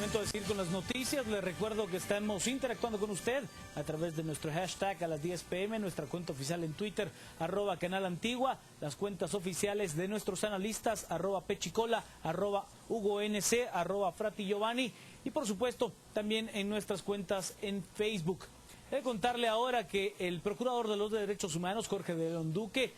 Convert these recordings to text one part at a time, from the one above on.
Momento de seguir con las noticias. Les recuerdo que estamos interactuando con usted a través de nuestro hashtag a las 10 p.m, nuestra cuenta oficial en Twitter, @Canal Antigua, las cuentas oficiales de nuestros analistas, @Pechicola, @HugoNC, @Frati Giovanni, y por supuesto también en nuestras cuentas en Facebook. He de contarle ahora que el Procurador de los Derechos Humanos, Jorge de León Duque,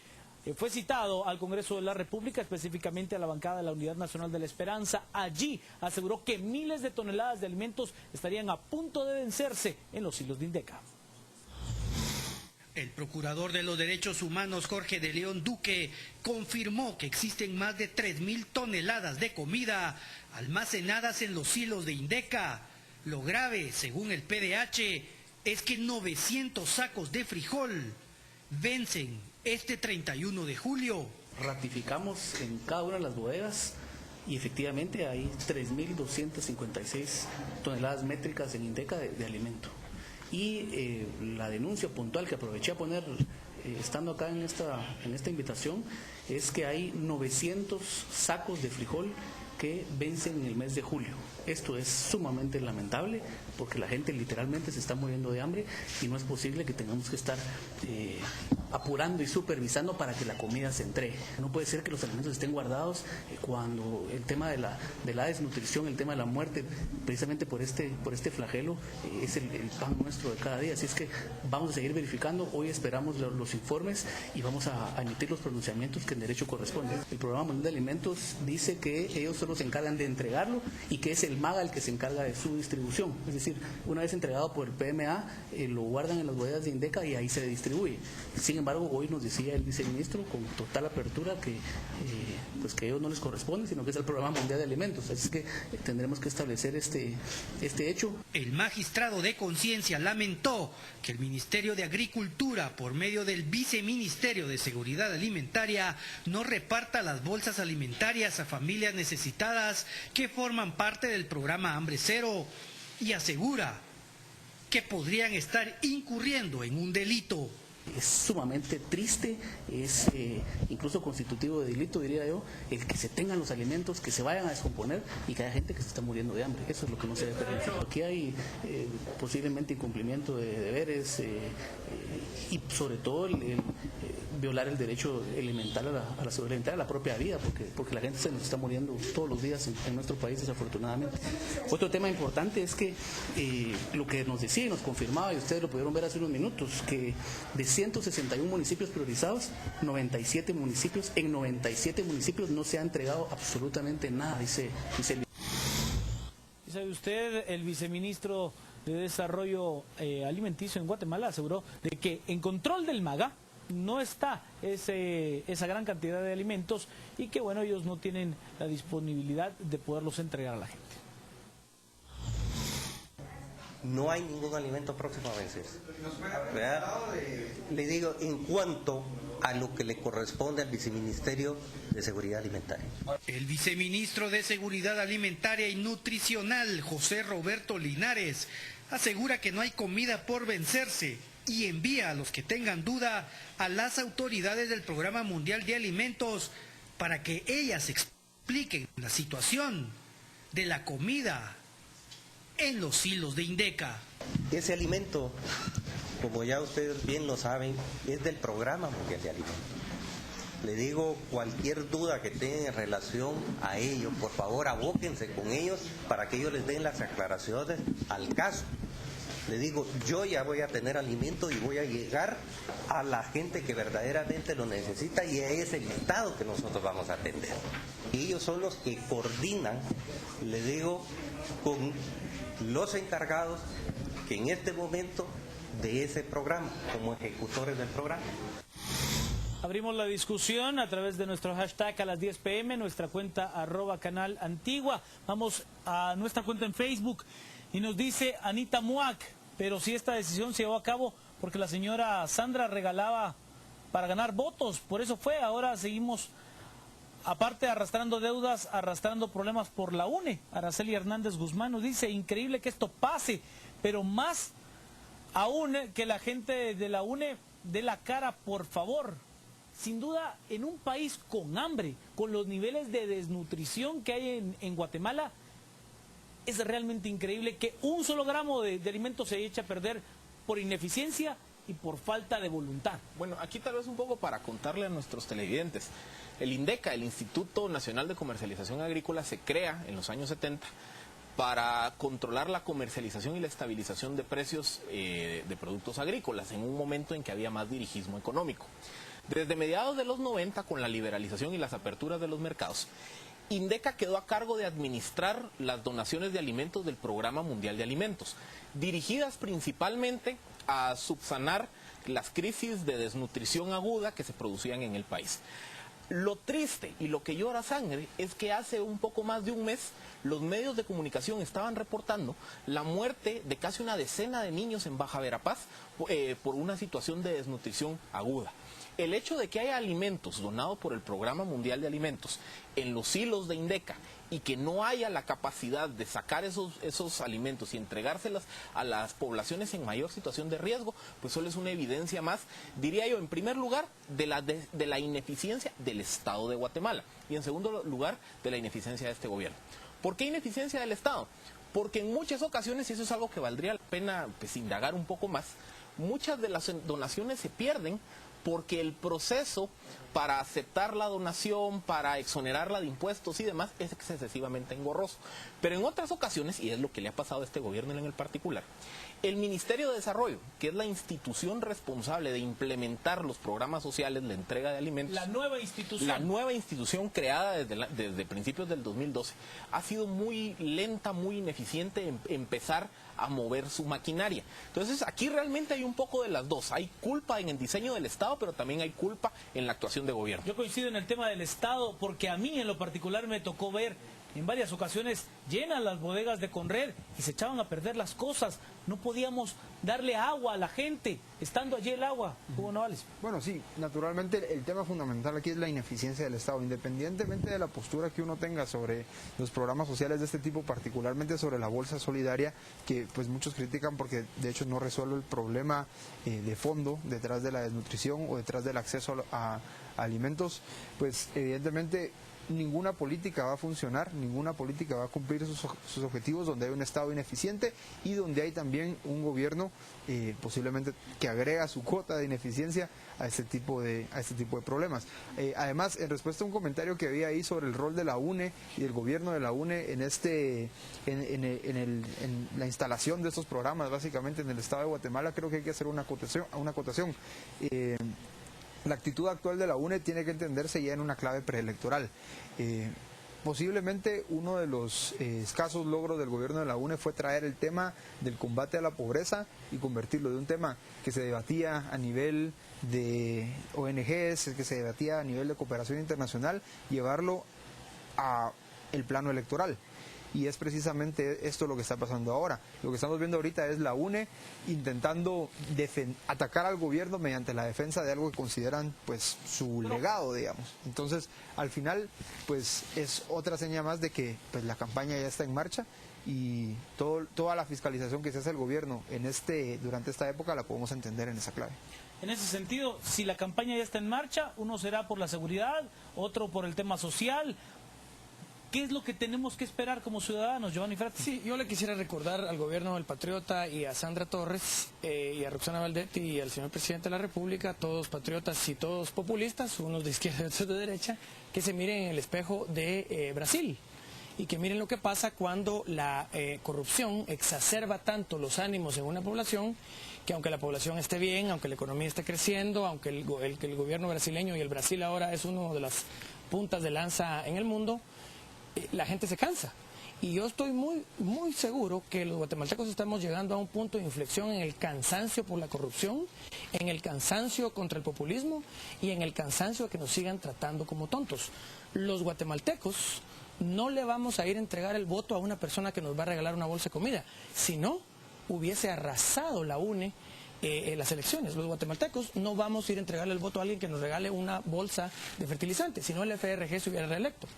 fue citado al Congreso de la República, específicamente a la bancada de la Unidad Nacional de la Esperanza. Allí aseguró que miles de toneladas de alimentos estarían a punto de vencerse en los silos de INDECA. El Procurador de los Derechos Humanos, Jorge de León Duque, confirmó que existen más de 3.000 toneladas de comida almacenadas en los silos de INDECA. Lo grave, según el PDH, es que 900 sacos de frijol vencen este 31 de julio. Ratificamos en cada una de las bodegas y efectivamente hay 3.256 toneladas métricas en INDECA de alimento. Y la denuncia puntual que aproveché a poner estando acá en esta invitación es que hay 900 sacos de frijol que vencen en el mes de julio. Esto es sumamente lamentable porque la gente literalmente se está muriendo de hambre y no es posible que tengamos que estar apurando y supervisando para que la comida se entregue. No puede ser que los alimentos estén guardados cuando el tema de la desnutrición, el tema de la muerte, precisamente por este flagelo, es el pan nuestro de cada día. Así es que vamos a seguir verificando. Hoy esperamos los informes y vamos a emitir los pronunciamientos que en derecho corresponde. El Programa Mundial de Alimentos dice que ellos solo se encargan de entregarlo y que es el MAGA el que se encarga de su distribución. Es decir, una vez entregado por el PMA, lo guardan en las bodegas de INDECA y ahí se distribuye. Sin embargo, hoy nos decía el viceministro con total apertura que a ellos no les corresponde, sino que es el Programa Mundial de Alimentos. Así que tendremos que establecer este hecho. El magistrado de Conciencia lamentó que el Ministerio de Agricultura, por medio del Viceministerio de Seguridad Alimentaria, no reparta las bolsas alimentarias a familias necesitadas que forman parte del programa Hambre Cero, y asegura que podrían estar incurriendo en un delito. Es sumamente triste, es incluso constitutivo de delito, diría yo, el que se tengan los alimentos, que se vayan a descomponer y que haya gente que se está muriendo de hambre. Eso es lo que no se debe permitir. Aquí hay posiblemente incumplimiento de deberes y sobre todo violar el derecho elemental a la seguridad alimentaria, a la propia vida, porque la gente se nos está muriendo todos los días en nuestro país, desafortunadamente. Otro tema importante es que lo que nos decía y nos confirmaba, y ustedes lo pudieron ver hace unos minutos, que de 161 municipios priorizados, 97 municipios, en 97 municipios no se ha entregado absolutamente nada, dice el... ¿Y sabe usted? El viceministro de Desarrollo Alimenticio en Guatemala aseguró de que en control del MAGA no está esa gran cantidad de alimentos y que bueno, ellos no tienen la disponibilidad de poderlos entregar a la gente. No hay ningún alimento próximo a vencerse. Le digo, en cuanto a lo que le corresponde al Viceministerio de Seguridad Alimentaria. El viceministro de Seguridad Alimentaria y Nutricional, José Roberto Linares, asegura que no hay comida por vencerse y envía a los que tengan duda a las autoridades del Programa Mundial de Alimentos para que ellas expliquen la situación de la comida en los silos de INDECA. Ese alimento, como ya ustedes bien lo saben, es del Programa Mundial de Alimentos. Le digo, cualquier duda que tengan en relación a ello, por favor abóquense con ellos para que ellos les den las aclaraciones al caso. Le digo, yo ya voy a tener alimento y voy a llegar a la gente que verdaderamente lo necesita y es el estado que nosotros vamos a atender. Y ellos son los que coordinan, le digo, con los encargados que en este momento de ese programa, como ejecutores del programa. Abrimos la discusión a través de nuestro hashtag a las 10 p.m, nuestra cuenta @Canal Antigua. Vamos a nuestra cuenta en Facebook y nos dice Anita Muac, pero si esta decisión se llevó a cabo porque la señora Sandra regalaba para ganar votos, por eso fue, ahora seguimos aparte arrastrando deudas, arrastrando problemas por la UNE. Araceli Hernández Guzmán nos dice, increíble que esto pase, pero más aún que la gente de la UNE dé la cara, por favor. Sin duda, en un país con hambre, con los niveles de desnutrición que hay en Guatemala, es realmente increíble que un solo gramo de alimento se eche a perder por ineficiencia y por falta de voluntad. Bueno, aquí tal vez un poco para contarle a nuestros televidentes. El INDECA, el Instituto Nacional de Comercialización Agrícola, se crea en los años 70 para controlar la comercialización y la estabilización de precios de productos agrícolas en un momento en que había más dirigismo económico. Desde mediados de los 90, con la liberalización y las aperturas de los mercados, INDECA quedó a cargo de administrar las donaciones de alimentos del Programa Mundial de Alimentos, dirigidas principalmente a subsanar las crisis de desnutrición aguda que se producían en el país. Lo triste y lo que llora sangre es que hace un poco más de un mes los medios de comunicación estaban reportando la muerte de casi una decena de niños en Baja Verapaz por una situación de desnutrición aguda. El hecho de que haya alimentos donados por el Programa Mundial de Alimentos en los silos de INDECA y que no haya la capacidad de sacar esos alimentos y entregárselas a las poblaciones en mayor situación de riesgo, pues solo es una evidencia más, diría yo, en primer lugar, de la ineficiencia del Estado de Guatemala y en segundo lugar, de la ineficiencia de este gobierno. ¿Por qué ineficiencia del Estado? Porque en muchas ocasiones, y eso es algo que valdría la pena pues, indagar un poco más, muchas de las donaciones se pierden porque el proceso para aceptar la donación, para exonerarla de impuestos y demás, es excesivamente engorroso. Pero en otras ocasiones, y es lo que le ha pasado a este gobierno en el particular, el Ministerio de Desarrollo, que es la institución responsable de implementar los programas sociales, la entrega de alimentos... La nueva institución. La nueva institución creada desde principios del 2012, ha sido muy lenta, muy ineficiente en empezar a mover su maquinaria. Entonces, aquí realmente hay un poco de las dos. Hay culpa en el diseño del Estado, pero también hay culpa en la actuación de gobierno. Yo coincido en el tema del Estado, porque a mí en lo particular me tocó ver en varias ocasiones llenas las bodegas de Conred y se echaban a perder las cosas. No podíamos darle agua a la gente, estando allí el agua. Hugo Navales. Bueno, sí, naturalmente el tema fundamental aquí es la ineficiencia del Estado, independientemente de la postura que uno tenga sobre los programas sociales de este tipo, particularmente sobre la bolsa solidaria, que pues muchos critican porque de hecho no resuelve el problema de fondo detrás de la desnutrición o detrás del acceso a alimentos, pues evidentemente ninguna política va a funcionar, ninguna política va a cumplir sus objetivos donde hay un Estado ineficiente y donde hay también un gobierno posiblemente que agrega su cuota de ineficiencia a este tipo de problemas. Además, en respuesta a un comentario que había ahí sobre el rol de la UNE y del gobierno de la UNE en la instalación de estos programas, básicamente en el Estado de Guatemala, creo que hay que hacer una acotación. La actitud actual de la UNE tiene que entenderse ya en una clave preelectoral. Posiblemente uno de los escasos logros del gobierno de la UNE fue traer el tema del combate a la pobreza y convertirlo de un tema que se debatía a nivel de ONGs, que se debatía a nivel de cooperación internacional, llevarlo a el plano electoral. Y es precisamente esto lo que está pasando ahora. Lo que estamos viendo ahorita es la UNE intentando atacar al gobierno mediante la defensa de algo que consideran pues su legado, digamos. Entonces, al final, pues es otra señal más de que pues la campaña ya está en marcha y toda la fiscalización que se hace el gobierno durante esta época la podemos entender en esa clave. En ese sentido, si la campaña ya está en marcha, uno será por la seguridad, otro por el tema social. ¿Qué es lo que tenemos que esperar como ciudadanos, Giovanni Frati? Sí, yo le quisiera recordar al gobierno del Patriota y a Sandra Torres y a Roxana Valdetti y al señor presidente de la República, todos patriotas y todos populistas, unos de izquierda y otros de derecha, que se miren en el espejo de Brasil y que miren lo que pasa cuando la corrupción exacerba tanto los ánimos en una población que aunque la población esté bien, aunque la economía esté creciendo, aunque el gobierno brasileño y el Brasil ahora es uno de las puntas de lanza en el mundo, la gente se cansa. Y yo estoy muy seguro que los guatemaltecos estamos llegando a un punto de inflexión en el cansancio por la corrupción, en el cansancio contra el populismo y en el cansancio de que nos sigan tratando como tontos. Los guatemaltecos no le vamos a ir a entregar el voto a una persona que nos va a regalar una bolsa de comida. Si no, hubiese arrasado la UNE las elecciones. Los guatemaltecos no vamos a ir a entregarle el voto a alguien que nos regale una bolsa de fertilizante, si no el FRG se hubiera reelecto.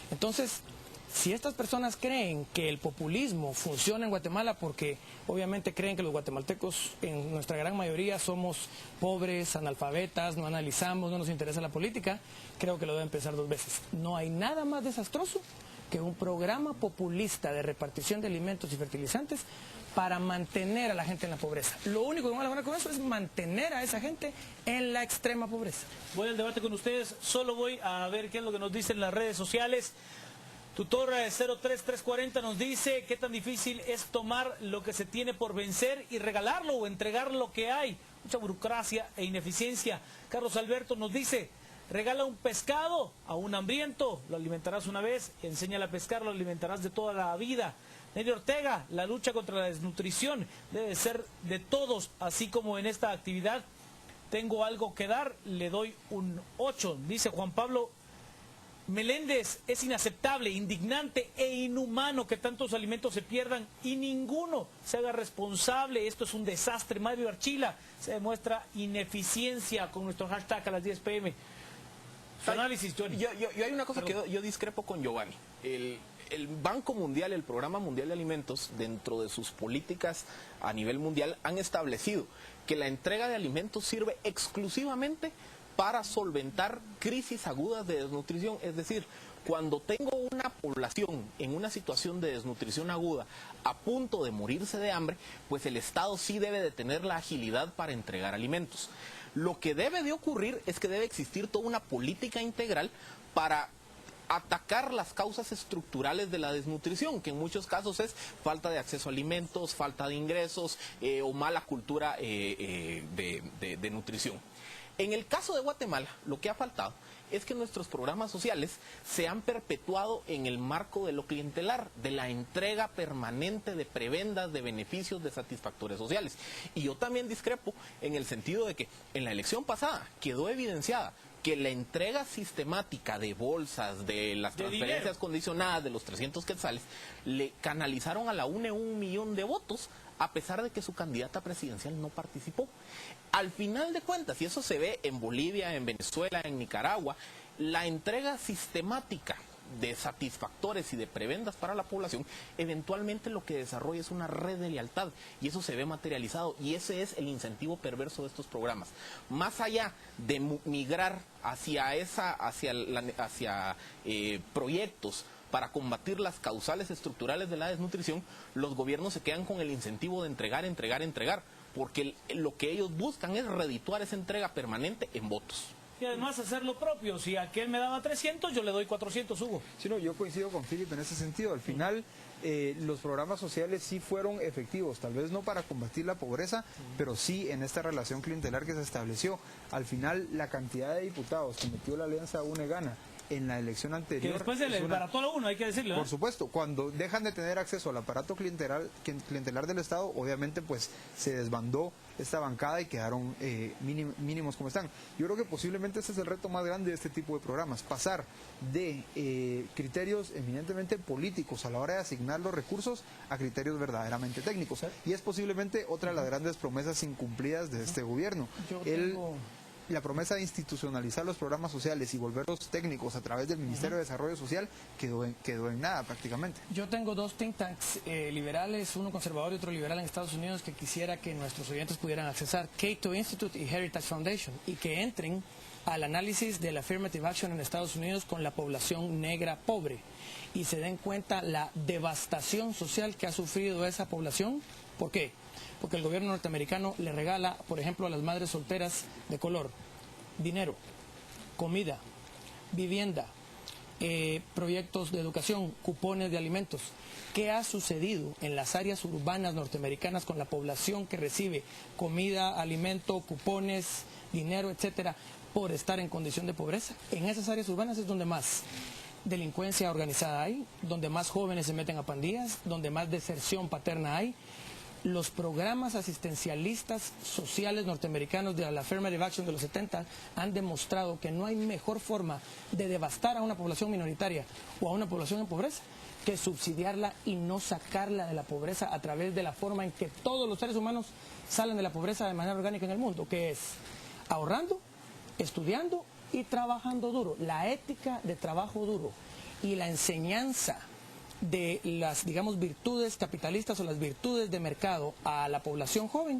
Entonces, si estas personas creen que el populismo funciona en Guatemala porque obviamente creen que los guatemaltecos en nuestra gran mayoría somos pobres, analfabetas, no analizamos, no nos interesa la política, creo que lo deben pensar dos veces. No hay nada más desastroso que un programa populista de repartición de alimentos y fertilizantes para mantener a la gente en la pobreza. Lo único que vamos a lograr con eso es mantener a esa gente en la extrema pobreza. Voy al debate con ustedes, solo voy a ver qué es lo que nos dicen las redes sociales. Tutor 03340 nos dice qué tan difícil es tomar lo que se tiene por vencer y regalarlo o entregar lo que hay. Mucha burocracia e ineficiencia. Carlos Alberto nos dice, regala un pescado a un hambriento, lo alimentarás una vez, enséñale a pescar, lo alimentarás de toda la vida. Nelly Ortega, la lucha contra la desnutrición debe ser de todos, así como en esta actividad tengo algo que dar, le doy un 8. Dice Juan Pablo Meléndez, es inaceptable, indignante e inhumano que tantos alimentos se pierdan y ninguno se haga responsable. Esto es un desastre. Mario Archila, se demuestra ineficiencia con nuestro hashtag a las 10 p.m. Su análisis, Johnny. Yo hay una cosa que yo discrepo con Giovanni. El Banco Mundial, el Programa Mundial de Alimentos, dentro de sus políticas a nivel mundial, han establecido que la entrega de alimentos sirve exclusivamente para solventar crisis agudas de desnutrición. Es decir, cuando tengo una población en una situación de desnutrición aguda a punto de morirse de hambre, pues el Estado sí debe de tener la agilidad para entregar alimentos. Lo que debe de ocurrir es que debe existir toda una política integral para atacar las causas estructurales de la desnutrición, que en muchos casos es falta de acceso a alimentos, falta de ingresos o mala cultura de nutrición. En el caso de Guatemala, lo que ha faltado es que nuestros programas sociales se han perpetuado en el marco de lo clientelar, de la entrega permanente de prebendas, de beneficios, de satisfactores sociales. Y yo también discrepo en el sentido de que en la elección pasada quedó evidenciada que la entrega sistemática de bolsas, de las transferencias condicionadas, de los 300 quetzales, le canalizaron a la UNE 1 millón de votos, a pesar de que su candidata presidencial no participó. Al final de cuentas, y eso se ve en Bolivia, en Venezuela, en Nicaragua, la entrega sistemática de satisfactores y de prebendas para la población, eventualmente lo que desarrolla es una red de lealtad, y eso se ve materializado, y ese es el incentivo perverso de estos programas. Más allá de migrar hacia proyectos para combatir las causales estructurales de la desnutrición, los gobiernos se quedan con el incentivo de entregar, porque lo que ellos buscan es redituar esa entrega permanente en votos. Y además hacer lo propio. Si aquel me daba 300, yo le doy 400, Hugo. Sí, no, yo coincido con Philip en ese sentido. Al final, los programas sociales sí fueron efectivos, tal vez no para combatir la pobreza, pero sí en esta relación clientelar que se estableció. Al final, la cantidad de diputados que metió la alianza UNE Gana en la elección anterior... Que después se le desbarató a uno, hay que decirlo. Por supuesto, cuando dejan de tener acceso al aparato clientelar del Estado, obviamente pues se desbandó esta bancada y quedaron mínimos como están. Yo creo que posiblemente ese es el reto más grande de este tipo de programas, pasar de criterios eminentemente políticos a la hora de asignar los recursos a criterios verdaderamente técnicos. Y es posiblemente otra de las grandes promesas incumplidas de este gobierno. La promesa de institucionalizar los programas sociales y volverlos técnicos a través del Ministerio de Desarrollo Social quedó en nada prácticamente. Yo tengo dos think tanks liberales, uno conservador y otro liberal en Estados Unidos, que quisiera que nuestros oyentes pudieran accesar: Cato Institute y Heritage Foundation, y que entren al análisis del Affirmative Action en Estados Unidos con la población negra pobre y se den cuenta la devastación social que ha sufrido esa población. ¿Por qué? Porque el gobierno norteamericano le regala, por ejemplo, a las madres solteras de color, dinero, comida, vivienda, proyectos de educación, cupones de alimentos. ¿Qué ha sucedido en las áreas urbanas norteamericanas con la población que recibe comida, alimento, cupones, dinero, etcétera, por estar en condición de pobreza? En esas áreas urbanas es donde más delincuencia organizada hay, donde más jóvenes se meten a pandillas, donde más deserción paterna hay. Los programas asistencialistas sociales norteamericanos de la Affirmative Action de los 70 han demostrado que no hay mejor forma de devastar a una población minoritaria o a una población en pobreza que subsidiarla y no sacarla de la pobreza a través de la forma en que todos los seres humanos salen de la pobreza de manera orgánica en el mundo, que es ahorrando, estudiando y trabajando duro. La ética de trabajo duro y la enseñanza de las, digamos, virtudes capitalistas o las virtudes de mercado a la población joven